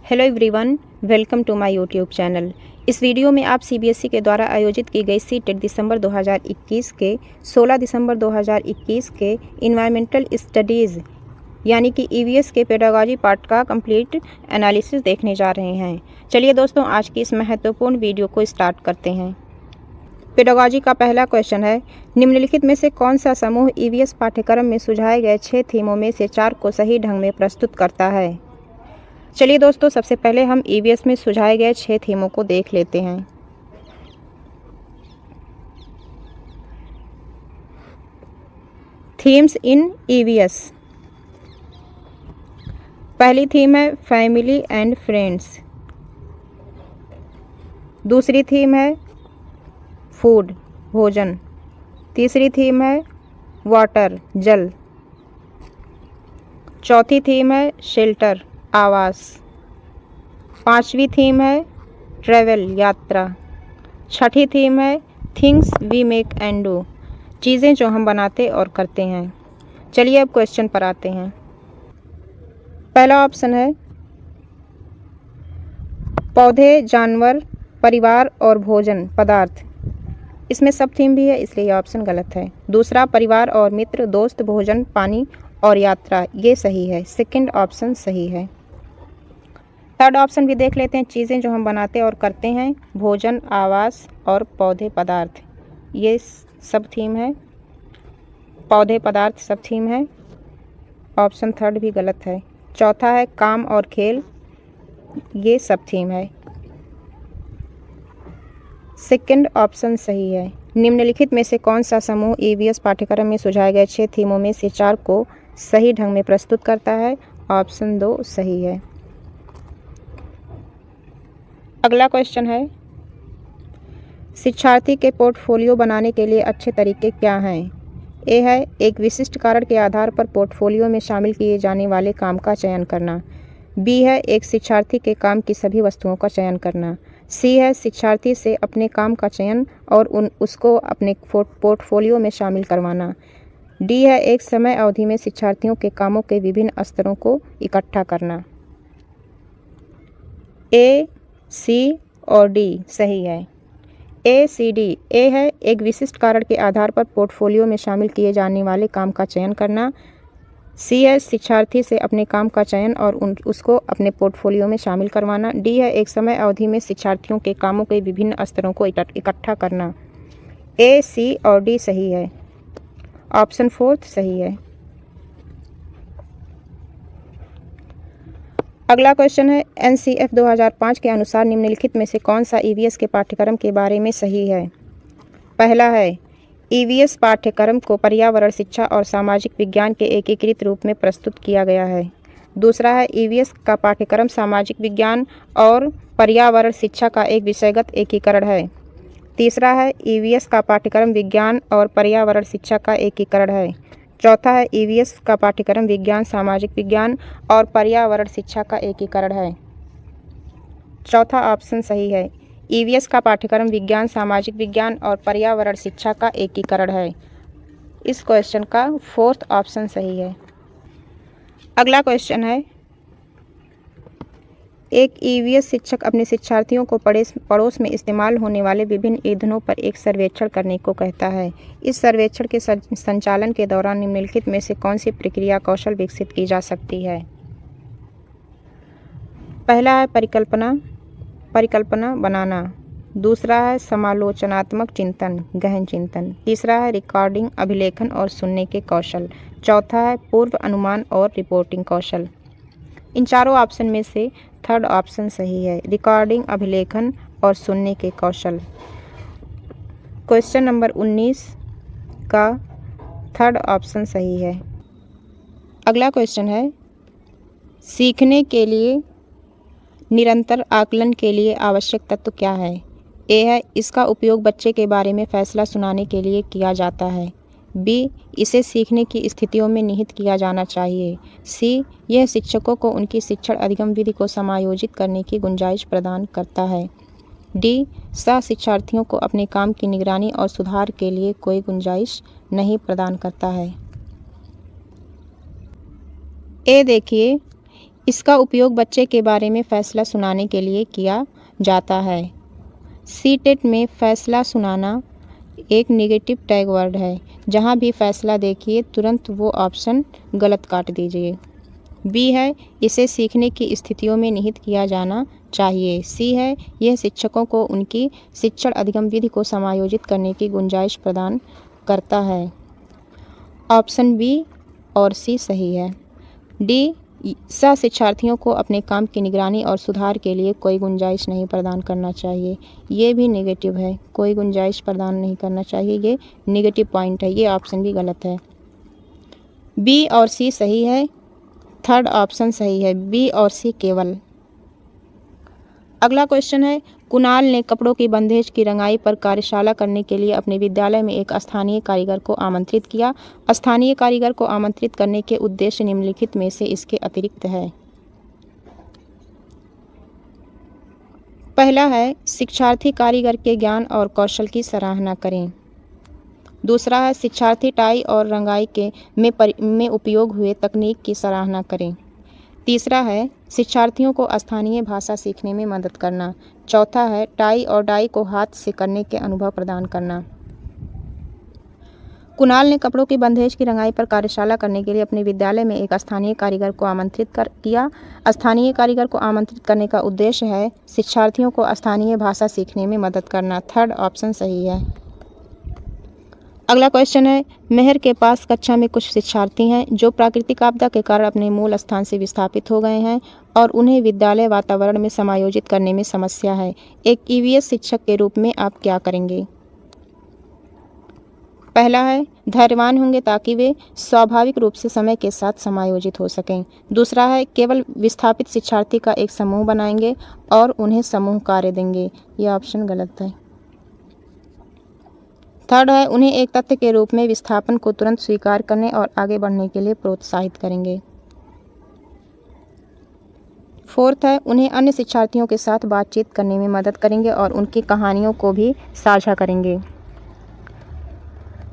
Hello everyone, welcome to my YouTube channel. इस video में आप सीबीएसई के द्वारा आयोजित की गई सीटेट दिसंबर 2021 के 16 दिसंबर 2021 के इन्वायरमेंटल स्टडीज़ यानी कि ईवीएस के पेडागॉजी पार्ट का कंप्लीट एनालिसिस देखने जा रहे हैं। चलिए दोस्तों, आज की इस महत्वपूर्ण वीडियो को स्टार्ट करते हैं। पेडागॉजी का पहला क्वेश्चन है, निम्नलिखित में से कौन सा समूह ईवीएस पाठ्यक्रम में सुझाए गए 6 थीमों में से 4 को सही ढंग में प्रस्तुत करता है। चलिए दोस्तों, सबसे पहले हम ईवीएस में सुझाए गए 6 थीमों को देख लेते हैं। थीम्स इन ईवीएस। पहली थीम है फैमिली एंड फ्रेंड्स। दूसरी थीम है फूड, भोजन। तीसरी थीम है वाटर, जल। चौथी थीम है शेल्टर, आवास। पांचवी थीम है ट्रैवल, यात्रा। छठी थीम है things we make and do, चीज़ें जो हम बनाते और करते हैं। चलिए अब क्वेश्चन पर आते हैं। पहला ऑप्शन है पौधे, जानवर, परिवार और भोजन पदार्थ। इसमें सब थीम भी है, इसलिए यह ऑप्शन गलत है। दूसरा, परिवार और मित्र, दोस्त, भोजन, पानी और यात्रा, ये सही है। सेकंड ऑप्शन सही है। थर्ड ऑप्शन भी देख लेते हैं, चीज़ें जो हम बनाते और करते हैं, भोजन, आवास और पौधे, पदार्थ, ये सब थीम है। पौधे, पदार्थ सब थीम है। ऑप्शन थर्ड भी गलत है। चौथा है काम और खेल, ये सब थीम है। सेकंड ऑप्शन सही है। निम्नलिखित में से कौन सा समूह ईवीएस पाठ्यक्रम में सुझाए गए 6 थीमों में से 4 को सही ढंग में प्रस्तुत करता है? ऑप्शन 2 सही है। अगला क्वेश्चन है, शिक्षार्थी के पोर्टफोलियो बनाने के लिए अच्छे तरीके क्या हैं? ए है एक विशिष्ट कारण के आधार पर पोर्टफोलियो में शामिल किए जाने वाले काम का चयन करना। बी है एक शिक्षार्थी के काम की सभी वस्तुओं का चयन करना। सी है शिक्षार्थी से अपने काम का चयन और उसको अपने पोर्टफोलियो में शामिल करवाना। डी है एक समय अवधि में शिक्षार्थियों के कामों के विभिन्न स्तरों को इकट्ठा करना। ए, सी और डी सही है। ए, सी, डी। ए है एक विशिष्ट कारण के आधार पर पोर्टफोलियो में शामिल किए जाने वाले काम का चयन करना। सी है शिक्षार्थी से अपने काम का चयन और उसको अपने पोर्टफोलियो में शामिल करवाना। डी है एक समय अवधि में शिक्षार्थियों के कामों के विभिन्न स्तरों को इकट्ठा करना। ए, सी और डी सही है। ऑप्शन फोर्थ सही है। अगला क्वेश्चन है, एनसीएफ 2005 के अनुसार निम्नलिखित में से कौन सा ईवीएस के पाठ्यक्रम के बारे में सही है? पहला है ईवीएस पाठ्यक्रम को पर्यावरण शिक्षा और सामाजिक विज्ञान के एकीकृत रूप में प्रस्तुत किया गया है। दूसरा है ईवीएस का पाठ्यक्रम सामाजिक विज्ञान और पर्यावरण शिक्षा का एक विषयगत एकीकरण है। तीसरा है ईवीएस का पाठ्यक्रम विज्ञान और पर्यावरण शिक्षा का एकीकरण है। चौथा है ईवीएस का पाठ्यक्रम विज्ञान, सामाजिक विज्ञान और पर्यावरण शिक्षा का एकीकरण है। चौथा ऑप्शन सही है। ईवीएस का पाठ्यक्रम विज्ञान, सामाजिक विज्ञान और पर्यावरण शिक्षा का एकीकरण है। इस क्वेश्चन का फोर्थ ऑप्शन सही है। अगला क्वेश्चन है, एक ईवीएस शिक्षक अपने शिक्षार्थियों को पड़ोस में इस्तेमाल होने वाले विभिन्न ईंधनों पर एक सर्वेक्षण करने को कहता है। इस सर्वेक्षण के संचालन के दौरान निम्नलिखित में से कौन सी प्रक्रिया कौशल विकसित की जा सकती है? पहला है परिकल्पना बनाना। दूसरा है समालोचनात्मक चिंतन, गहन चिंतन। तीसरा है रिकॉर्डिंग, अभिलेखन और सुनने के कौशल। चौथा है पूर्व अनुमान और रिपोर्टिंग कौशल। इन चारों ऑप्शन में से थर्ड ऑप्शन सही है, रिकॉर्डिंग, अभिलेखन और सुनने के कौशल। क्वेश्चन नंबर 19 का थर्ड ऑप्शन सही है। अगला क्वेश्चन है, सीखने के लिए निरंतर आकलन के लिए आवश्यक तत्व क्या है? ए है इसका उपयोग बच्चे के बारे में फैसला सुनाने के लिए किया जाता है। बी, इसे सीखने की स्थितियों में निहित किया जाना चाहिए। सी, यह शिक्षकों को उनकी शिक्षण अधिगम विधि को समायोजित करने की गुंजाइश प्रदान करता है। डी, सह शिक्षार्थियों को अपने काम की निगरानी और सुधार के लिए कोई गुंजाइश नहीं प्रदान करता है। ए देखिए, इसका उपयोग बच्चे के बारे में फैसला सुनाने के लिए किया जाता है। सी-टेट में फैसला सुनाना एक नेगेटिव टैग वर्ड है। जहाँ भी फैसला देखिए तुरंत वो ऑप्शन गलत काट दीजिए। बी है, इसे सीखने की स्थितियों में निहित किया जाना चाहिए। सी है, यह शिक्षकों को उनकी शिक्षण अधिगम विधि को समायोजित करने की गुंजाइश प्रदान करता है। ऑप्शन बी और सी सही है। डी, सह शिक्षार्थियों को अपने काम की निगरानी और सुधार के लिए कोई गुंजाइश नहीं प्रदान करना चाहिए। ये भी नेगेटिव है, कोई गुंजाइश प्रदान नहीं करना चाहिए, ये नेगेटिव पॉइंट है, ये ऑप्शन भी गलत है। बी और सी सही है, थर्ड ऑप्शन सही है, बी और सी केवल। अगला क्वेश्चन है, कुणाल ने कपड़ों की बंदेज की रंगाई पर कार्यशाला करने के लिए अपने विद्यालय में एक स्थानीय कारीगर को आमंत्रित किया। स्थानीय कारीगर को आमंत्रित करने के उद्देश्य निम्नलिखित में से इसके अतिरिक्त है। पहला है, शिक्षार्थी कारीगर के ज्ञान और कौशल की सराहना करें। दूसरा है, शिक्षार्थी टाई और रंगाई में उपयोग हुए तकनीक की सराहना करें। तीसरा है, शिक्षार्थियों को स्थानीय भाषा सीखने में मदद करना। चौथा है, टाई और डाई को हाथ से करने के अनुभव प्रदान करना। कुणाल ने कपड़ों की बंदेज की रंगाई पर कार्यशाला करने के लिए अपने विद्यालय में एक स्थानीय कारीगर को आमंत्रित किया। स्थानीय कारीगर को आमंत्रित करने का उद्देश्य है शिक्षार्थियों को स्थानीय भाषा सीखने में मदद करना। थर्ड ऑप्शन सही है। अगला क्वेश्चन है, मेहर के पास कक्षा में कुछ शिक्षार्थी हैं जो प्राकृतिक आपदा के कारण अपने मूल स्थान से विस्थापित हो गए हैं और उन्हें विद्यालय वातावरण में समायोजित करने में समस्या है। एक ईवीएस शिक्षक के रूप में आप क्या करेंगे? पहला है, धैर्यवान होंगे ताकि वे स्वाभाविक रूप से समय के साथ समायोजित हो सकें। दूसरा है, केवल विस्थापित शिक्षार्थी का एक समूह बनाएंगे और उन्हें समूह कार्य देंगे। यह ऑप्शन गलत है। थर्ड है, उन्हें एक तथ्य के रूप में विस्थापन को तुरंत स्वीकार करने और आगे बढ़ने के लिए प्रोत्साहित करेंगे। फोर्थ है, उन्हें अन्य शिक्षार्थियों के साथ बातचीत करने में मदद करेंगे और उनकी कहानियों को भी साझा करेंगे।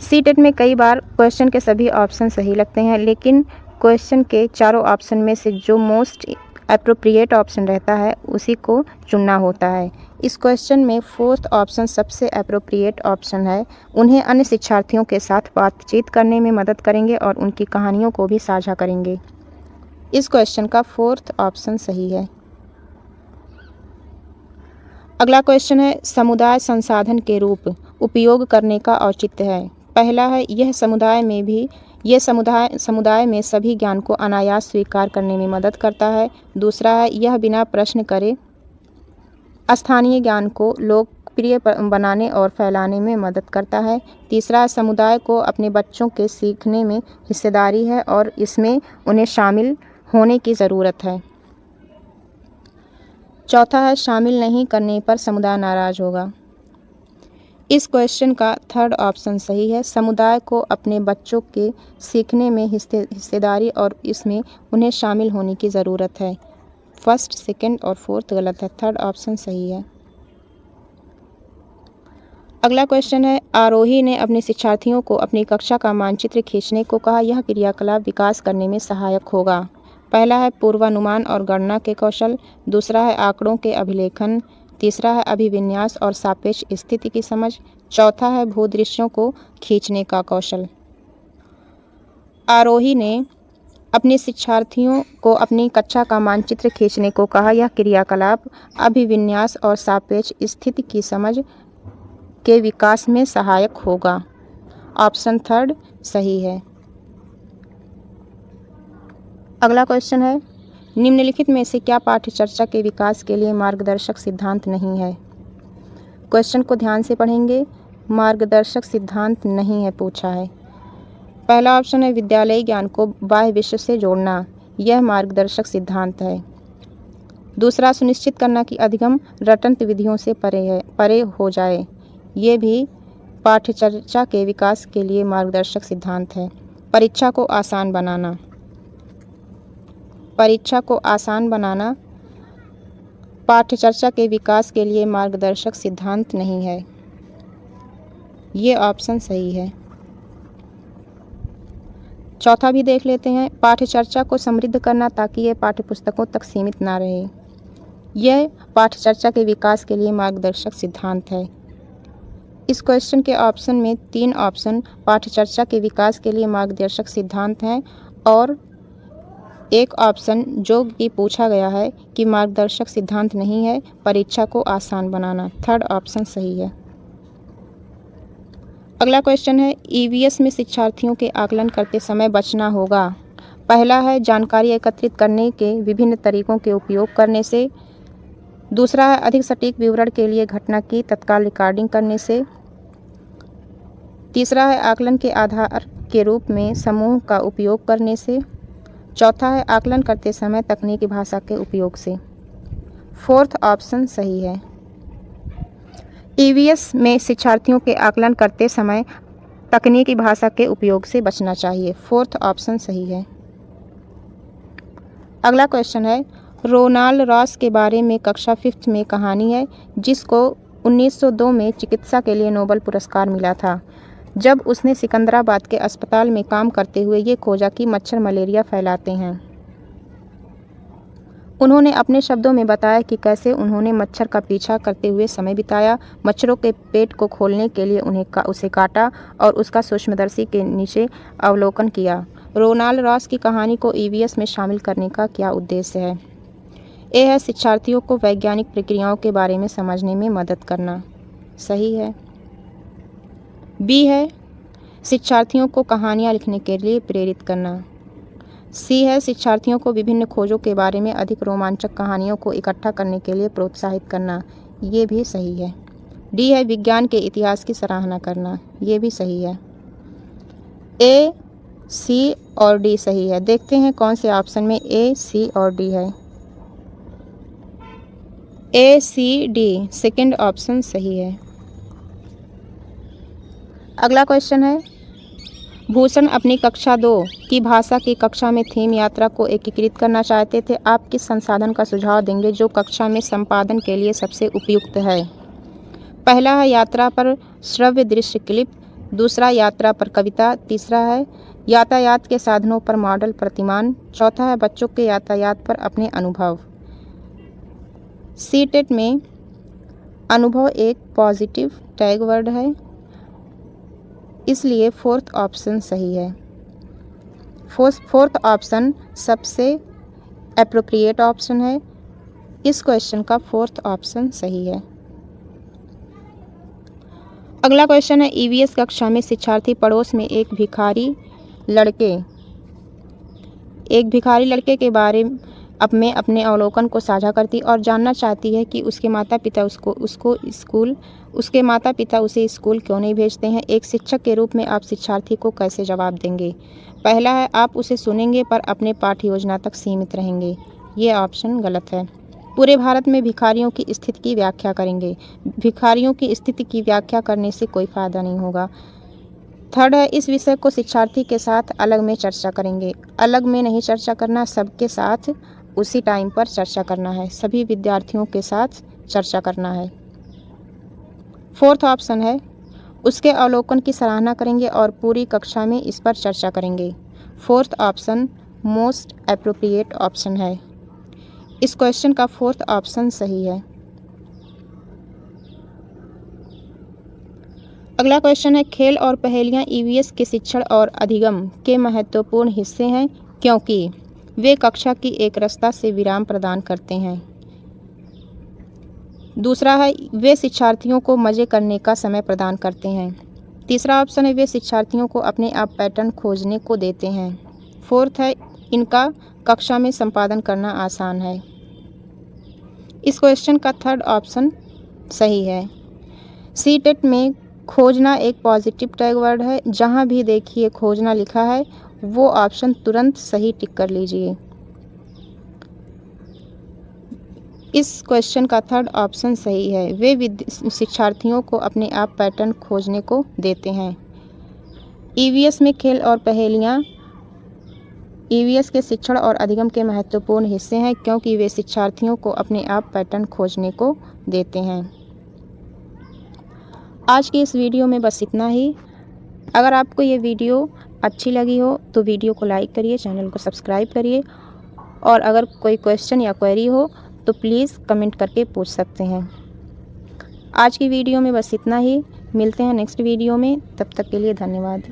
सी-टेट में कई बार क्वेश्चन के सभी ऑप्शन सही लगते हैं, लेकिन क्वेश्चन के चारों ऑप्शन में से जो मोस्ट एप्रोप्रिएट ऑप्शन रहता है उसी को चुनना होता है। इस क्वेश्चन में फोर्थ ऑप्शन सबसे एप्रोप्रिएट ऑप्शन है। उन्हें अन्य शिक्षार्थियों के साथ बातचीत करने में मदद करेंगे और उनकी कहानियों को भी साझा करेंगे। इस क्वेश्चन का फोर्थ ऑप्शन सही है। अगला क्वेश्चन है, समुदाय संसाधन के रूप उपयोग करने का औचित्य है। पहला है, यह समुदाय में सभी ज्ञान को अनायास स्वीकार करने में मदद करता है। दूसरा है, यह बिना प्रश्न करे स्थानीय ज्ञान को लोकप्रिय बनाने और फैलाने में मदद करता है। तीसरा है, समुदाय को अपने बच्चों के सीखने में हिस्सेदारी है और इसमें उन्हें शामिल होने की ज़रूरत है। चौथा है, शामिल नहीं करने पर समुदाय नाराज होगा। इस क्वेश्चन का थर्ड ऑप्शन सही है। समुदाय को अपने बच्चों के सीखने में हिस्सेदारी और इसमें उन्हें शामिल होने की ज़रूरत है। फर्स्ट, सेकंड और फोर्थ गलत है, थर्ड ऑप्शन सही है। अगला क्वेश्चन है, आरोही ने अपने शिक्षार्थियों को अपनी कक्षा का मानचित्र खींचने को कहा। यह क्रियाकलाप विकास करने में सहायक होगा। पहला है, पूर्वानुमान और गणना के कौशल। दूसरा है, आंकड़ों के अभिलेखन। तीसरा है, अभिविन्यास और सापेक्ष स्थिति की समझ। चौथा है, भूदृश्यों को खींचने का कौशल। आरोही ने अपने शिक्षार्थियों को अपनी कक्षा का मानचित्र खींचने को कहा। यह क्रियाकलाप अभिविन्यास और सापेक्ष स्थिति की समझ के विकास में सहायक होगा। ऑप्शन थर्ड सही है। अगला क्वेश्चन है, निम्नलिखित में से क्या पाठ्य चर्चा के विकास के लिए मार्गदर्शक सिद्धांत नहीं है? क्वेश्चन को ध्यान से पढ़ेंगे। मार्गदर्शक सिद्धांत नहीं है पूछा है। पहला ऑप्शन है, विद्यालयी ज्ञान को बाह्य विश्व से जोड़ना। यह मार्गदर्शक सिद्धांत है। दूसरा, सुनिश्चित करना कि अधिगम रटंत विधियों से परे हो जाए। ये भी पाठ्य चर्चा के विकास के लिए मार्गदर्शक सिद्धांत है। परीक्षा को आसान बनाना। परीक्षा को आसान बनाना पाठ्य चर्चा के विकास के लिए मार्गदर्शक सिद्धांत नहीं है। ये ऑप्शन सही है। चौथा भी देख लेते हैं, पाठ्य चर्चा को समृद्ध करना ताकि ये पाठ्य पुस्तकों तक सीमित ना रहे। यह पाठ्य चर्चा के विकास के लिए मार्गदर्शक सिद्धांत है। इस क्वेश्चन के ऑप्शन में 3 ऑप्शन पाठ्य चर्चा के विकास के लिए मार्गदर्शक सिद्धांत हैं और एक ऑप्शन जो कि पूछा गया है कि मार्गदर्शक सिद्धांत नहीं है, परीक्षा को आसान बनाना। थर्ड ऑप्शन सही है। अगला क्वेश्चन है, ईवीएस में शिक्षार्थियों के आकलन करते समय बचना होगा। पहला है जानकारी एकत्रित करने के विभिन्न तरीकों के उपयोग करने से। दूसरा है अधिक सटीक विवरण के लिए घटना की तत्काल रिकॉर्डिंग करने से। तीसरा है आकलन के आधार के रूप में समूह का उपयोग करने से। चौथा है आकलन करते समय तकनीकी भाषा के उपयोग से। फोर्थ ऑप्शन सही है। ईवीएस में शिक्षार्थियों के आकलन करते समय तकनीकी भाषा के उपयोग से बचना चाहिए। फोर्थ ऑप्शन सही है। अगला क्वेश्चन है, रोनाल्ड रॉस के बारे में कक्षा 5th में कहानी है जिसको 1902 में चिकित्सा के लिए नोबेल पुरस्कार मिला था, जब उसने सिकंदराबाद के अस्पताल में काम करते हुए ये खोजा कि मच्छर मलेरिया फैलाते हैं। उन्होंने अपने शब्दों में बताया कि कैसे उन्होंने मच्छर का पीछा करते हुए समय बिताया, मच्छरों के पेट को खोलने के लिए उसे काटा और उसका सूक्ष्मदर्शी के नीचे अवलोकन किया। रोनाल्ड रॉस की कहानी को ईवीएस में शामिल करने का क्या उद्देश्य है? ए है शिक्षार्थियों को वैज्ञानिक प्रक्रियाओं के बारे में समझने में मदद करना। सही है। बी है शिक्षार्थियों को कहानियाँ लिखने के लिए प्रेरित करना। सी है शिक्षार्थियों को विभिन्न खोजों के बारे में अधिक रोमांचक कहानियों को इकट्ठा करने के लिए प्रोत्साहित करना। ये भी सही है। डी है विज्ञान के इतिहास की सराहना करना। ये भी सही है। ए, सी और डी सही है। देखते हैं कौन से ऑप्शन में ए, सी और डी है। ए, सी, डी सेकंड ऑप्शन सही है। अगला क्वेश्चन है, भूषण अपनी कक्षा 2 की भाषा की कक्षा में थीम यात्रा को एकीकृत करना चाहते थे। आप किस संसाधन का सुझाव देंगे जो कक्षा में संपादन के लिए सबसे उपयुक्त है? पहला है यात्रा पर श्रव्य दृश्य क्लिप, दूसरा यात्रा पर कविता, तीसरा है यातायात के साधनों पर मॉडल प्रतिमान, चौथा है बच्चों के यातायात पर अपने अनुभव। सीटेट में अनुभव एक पॉजिटिव टैग वर्ड है, इसलिए फोर्थ ऑप्शन सही है। फोर्थ ऑप्शन सबसे एप्रोप्रिएट ऑप्शन है। इस क्वेश्चन का फोर्थ ऑप्शन सही है। अगला क्वेश्चन है, ईवीएस कक्षा में शिक्षार्थी पड़ोस में एक भिखारी लड़के के बारे में अपने अवलोकन को साझा करती और जानना चाहती है कि उसके माता पिता उसे स्कूल क्यों नहीं भेजते हैं। एक शिक्षक के रूप में आप शिक्षार्थी को कैसे जवाब देंगे? पहला है आप उसे सुनेंगे पर अपने पाठ योजना तक सीमित रहेंगे। ये ऑप्शन गलत है। पूरे भारत में भिखारियों की स्थिति की व्याख्या करेंगे। भिखारियों की स्थिति की व्याख्या करने से कोई फायदा नहीं होगा। थर्ड है इस विषय को शिक्षार्थी के साथ अलग में चर्चा करेंगे। अलग में नहीं चर्चा करना, सबके साथ उसी टाइम पर चर्चा करना है। सभी विद्यार्थियों के साथ चर्चा करना है। फोर्थ ऑप्शन है उसके अवलोकन की सराहना करेंगे और पूरी कक्षा में इस पर चर्चा करेंगे। Fourth option most appropriate option है। इस क्वेश्चन का फोर्थ ऑप्शन सही है। अगला क्वेश्चन है, खेल और पहेलियाँ ईवीएस के शिक्षण और अधिगम के महत्वपूर्ण हिस्से हैं क्योंकि वे कक्षा की एकरसता से विराम प्रदान करते हैं। दूसरा है वे शिक्षार्थियों को मज़े करने का समय प्रदान करते हैं। तीसरा ऑप्शन है वे शिक्षार्थियों को अपने आप पैटर्न खोजने को देते हैं। फोर्थ है इनका कक्षा में संपादन करना आसान है। इस क्वेश्चन का थर्ड ऑप्शन सही है। सीटेट में खोजना एक पॉजिटिव टैग वर्ड है। जहाँ भी देखिए खोजना लिखा है वो ऑप्शन तुरंत सही टिक कर लीजिए। इस क्वेश्चन का थर्ड ऑप्शन सही है। वे शिक्षार्थियों को अपने आप पैटर्न खोजने को देते हैं। ईवीएस में खेल और पहेलियाँ ईवीएस के शिक्षण और अधिगम के महत्वपूर्ण हिस्से हैं क्योंकि वे शिक्षार्थियों को अपने आप पैटर्न खोजने को देते हैं। आज की इस वीडियो में बस इतना ही। अगर आपको ये वीडियो अच्छी लगी हो तो वीडियो को लाइक करिए, चैनल को सब्सक्राइब करिए और अगर कोई क्वेश्चन या क्वेरी हो तो प्लीज़ कमेंट करके पूछ सकते हैं। आज की वीडियो में बस इतना ही। मिलते हैं नेक्स्ट वीडियो में, तब तक के लिए धन्यवाद।